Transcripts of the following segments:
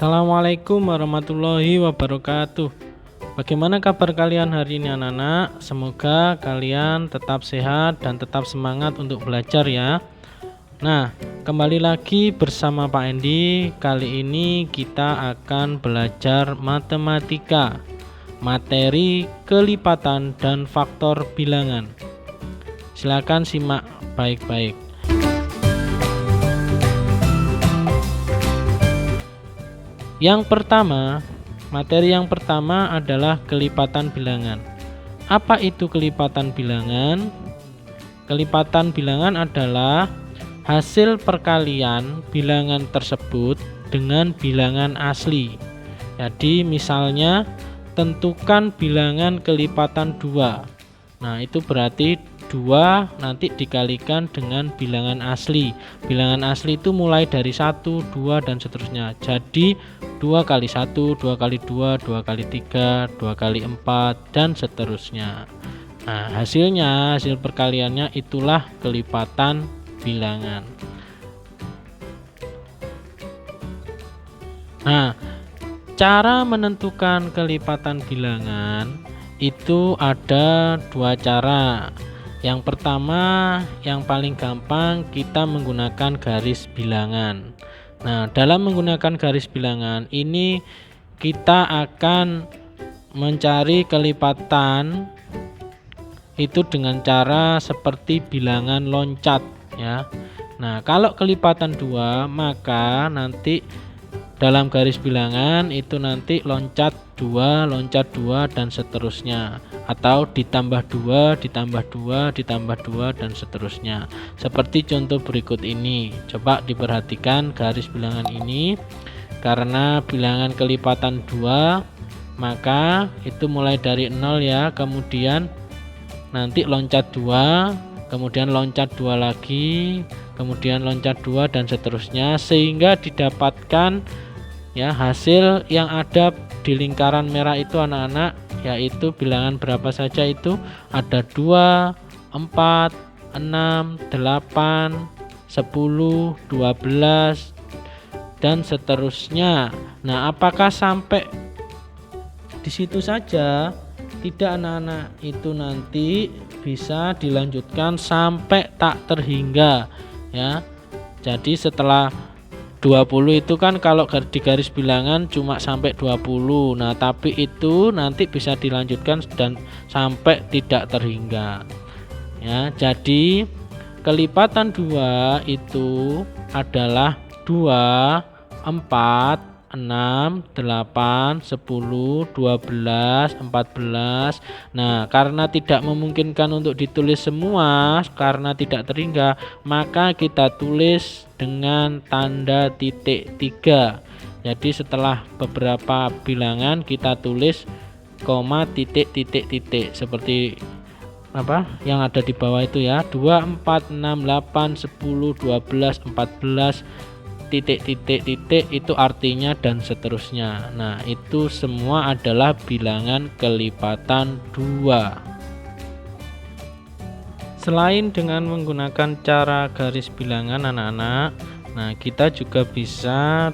Assalamualaikum warahmatullahi wabarakatuh. Bagaimana kabar kalian hari ini anak-anak? Semoga kalian tetap sehat dan tetap semangat untuk belajar ya. Nah, kembali lagi bersama Pak Endi. Kali ini kita akan belajar matematika, materi kelipatan dan faktor bilangan. Silakan simak baik-baik. Materi yang pertama adalah kelipatan bilangan. Apa itu kelipatan bilangan? Kelipatan bilangan adalah hasil perkalian bilangan tersebut dengan bilangan asli. Jadi misalnya tentukan bilangan kelipatan 2. Nah, itu berarti 2 nanti dikalikan dengan bilangan asli. Bilangan asli itu mulai dari 1, 2 dan seterusnya. Jadi 2 kali 1, 2 kali 2, 2 kali 3, 2 kali 4 dan seterusnya. Nah, hasil perkaliannya itulah kelipatan bilangan. Nah, cara menentukan kelipatan bilangan itu ada 2 cara. Yang pertama, yang paling gampang, kita menggunakan garis bilangan. Nah, dalam menggunakan garis bilangan ini kita akan mencari kelipatan itu dengan cara seperti bilangan loncat ya. Nah, kalau kelipatan 2 maka nanti dalam garis bilangan itu nanti loncat 2 dan seterusnya, atau ditambah 2 ditambah 2 ditambah 2 dan seterusnya. Seperti contoh berikut ini. Coba diperhatikan garis bilangan ini. Karena bilangan kelipatan 2 maka itu mulai dari 0 ya, kemudian nanti loncat 2, kemudian loncat 2 lagi, kemudian loncat 2 dan seterusnya, sehingga didapatkan ya hasil yang ada di lingkaran merah itu anak-anak, yaitu bilangan berapa saja itu ada 2, 4, 6, 8, 10, 12 dan seterusnya. Nah, apakah sampai di situ saja? Tidak anak-anak, itu nanti bisa dilanjutkan sampai tak terhingga ya. Jadi setelah 20 itu kan kalau di garis bilangan cuma sampai 20. Nah, tapi itu nanti bisa dilanjutkan dan sampai tidak terhingga. Ya, jadi kelipatan 2 itu adalah 2, 4, 6, 8, 10, 12, 14. Nah, karena tidak memungkinkan untuk ditulis semua karena tidak terhingga, maka kita tulis dengan tanda titik 3. Jadi setelah beberapa bilangan kita tulis koma titik seperti apa yang ada di bawah itu ya. 2, 4, 6, 8, 10, 12, 14 titik itu artinya dan seterusnya. Nah, itu semua adalah bilangan kelipatan 2. Selain dengan menggunakan cara garis bilangan anak-anak, nah kita juga bisa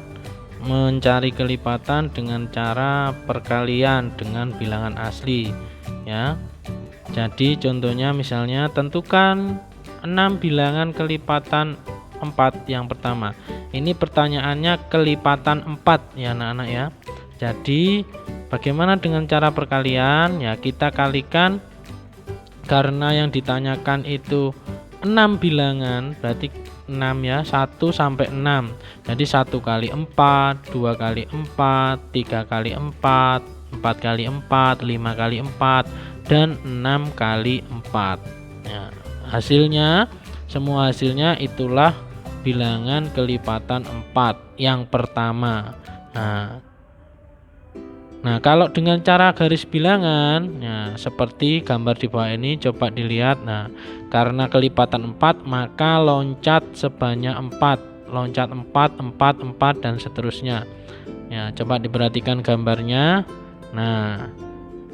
mencari kelipatan dengan cara perkalian dengan bilangan asli ya. Jadi contohnya misalnya tentukan 6 bilangan kelipatan 4 yang pertama. Ini pertanyaannya kelipatan 4 ya anak-anak ya. Jadi bagaimana dengan cara perkalian? Ya, kita kalikan, karena yang ditanyakan itu 6 bilangan, berarti 6 ya, 1 sampai 6. Jadi 1 kali 4, 2 kali 4, 3 kali 4, 4 kali 4, 5 kali 4 dan 6 kali 4. Ya, semua hasilnya itulah bilangan kelipatan 4 yang pertama. Nah, kalau dengan cara garis bilangan ya, seperti gambar di bawah ini, coba dilihat. Nah, karena kelipatan 4 maka loncat sebanyak 4. Loncat 4, 4, 4 dan seterusnya. Ya, coba diperhatikan gambarnya. Nah,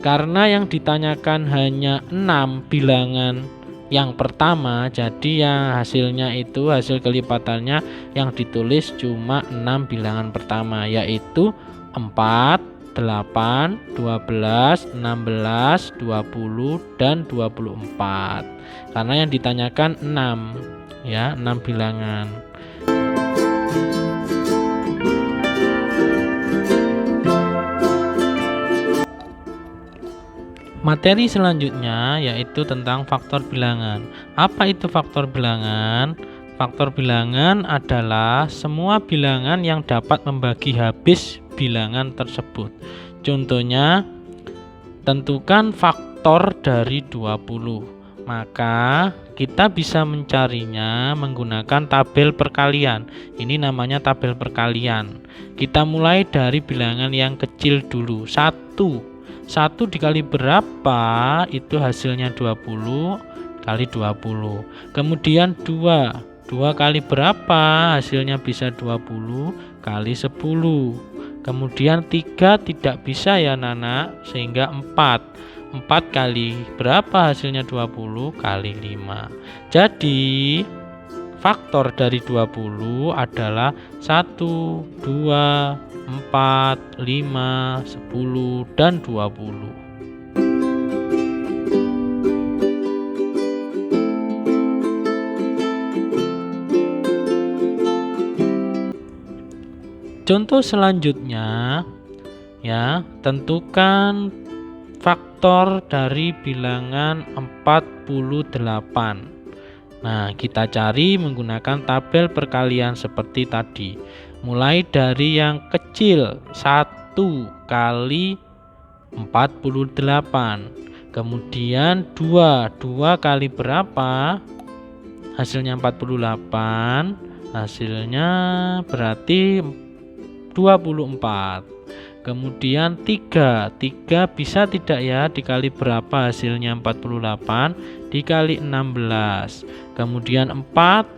karena yang ditanyakan hanya 6 bilangan yang pertama, jadi yang hasilnya itu hasil kelipatannya yang ditulis cuma 6 bilangan pertama, yaitu 4, 8, 12, 16, 20 dan 24. Karena yang ditanyakan 6 ya, 6 bilangan. Materi selanjutnya yaitu tentang faktor bilangan. Apa itu faktor bilangan? Faktor bilangan adalah semua bilangan yang dapat membagi habis bilangan tersebut. Contohnya, tentukan faktor dari 20. Maka kita bisa mencarinya menggunakan tabel perkalian. Ini namanya tabel perkalian. Kita mulai dari bilangan yang kecil dulu. 1 dikali berapa itu hasilnya 20 kali 20. Kemudian 2 kali berapa hasilnya bisa 20 kali 10. Kemudian 3 tidak bisa ya Nana, sehingga 4 kali berapa hasilnya 20 kali 5. Jadi faktor dari 20 adalah 1, 2, 4, 5, 10, dan 20. Contoh selanjutnya ya, tentukan faktor dari bilangan 48. Nah, kita cari menggunakan tabel perkalian seperti tadi. Mulai dari yang kecil, 1 kali 48. Kemudian 2 kali berapa? Hasilnya 48. Hasilnya berarti 24. Kemudian 3 bisa tidak ya dikali berapa hasilnya 48? Dikali 16. Kemudian 4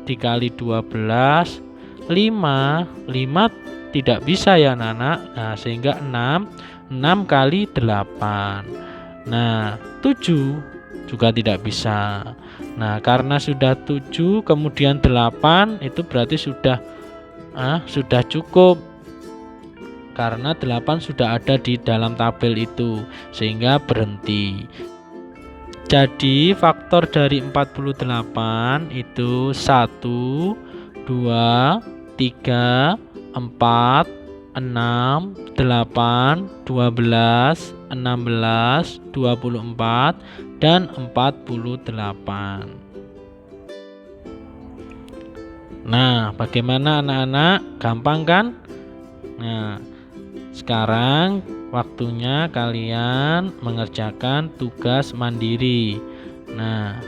dikali 12. 5 tidak bisa ya Nana. Nah, sehingga 6 kali 8. Nah, 7 juga tidak bisa. Nah, karena sudah 7 kemudian 8 itu berarti sudah cukup. Karena 8 sudah ada di dalam tabel itu, sehingga berhenti. Jadi faktor dari 48 itu 1, 2, 3, 4, 6, 8, 12, 16, 24, dan 48. Nah, bagaimana anak-anak? Gampang kan? Nah, sekarang waktunya kalian mengerjakan tugas mandiri. Nah,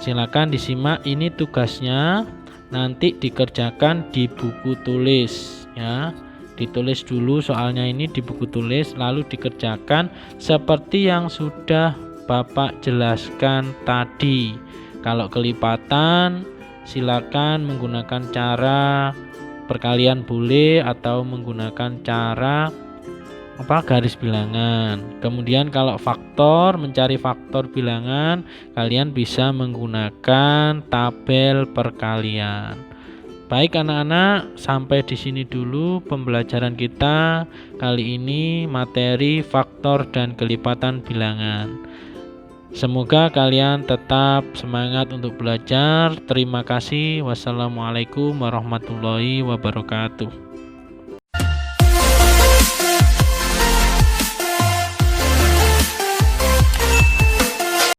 silakan disimak, ini tugasnya nanti dikerjakan di buku tulis ya. Ditulis dulu soalnya ini di buku tulis, lalu dikerjakan seperti yang sudah Bapak jelaskan tadi. Kalau kelipatan silakan menggunakan cara perkalian boleh, atau menggunakan cara garis bilangan. Kemudian kalau faktor, mencari faktor bilangan, kalian bisa menggunakan tabel perkalian. Baik anak-anak, sampai di sini dulu pembelajaran kita kali ini, materi faktor dan kelipatan bilangan. Semoga kalian tetap semangat untuk belajar. Terima kasih. Wassalamualaikum warahmatullahi wabarakatuh.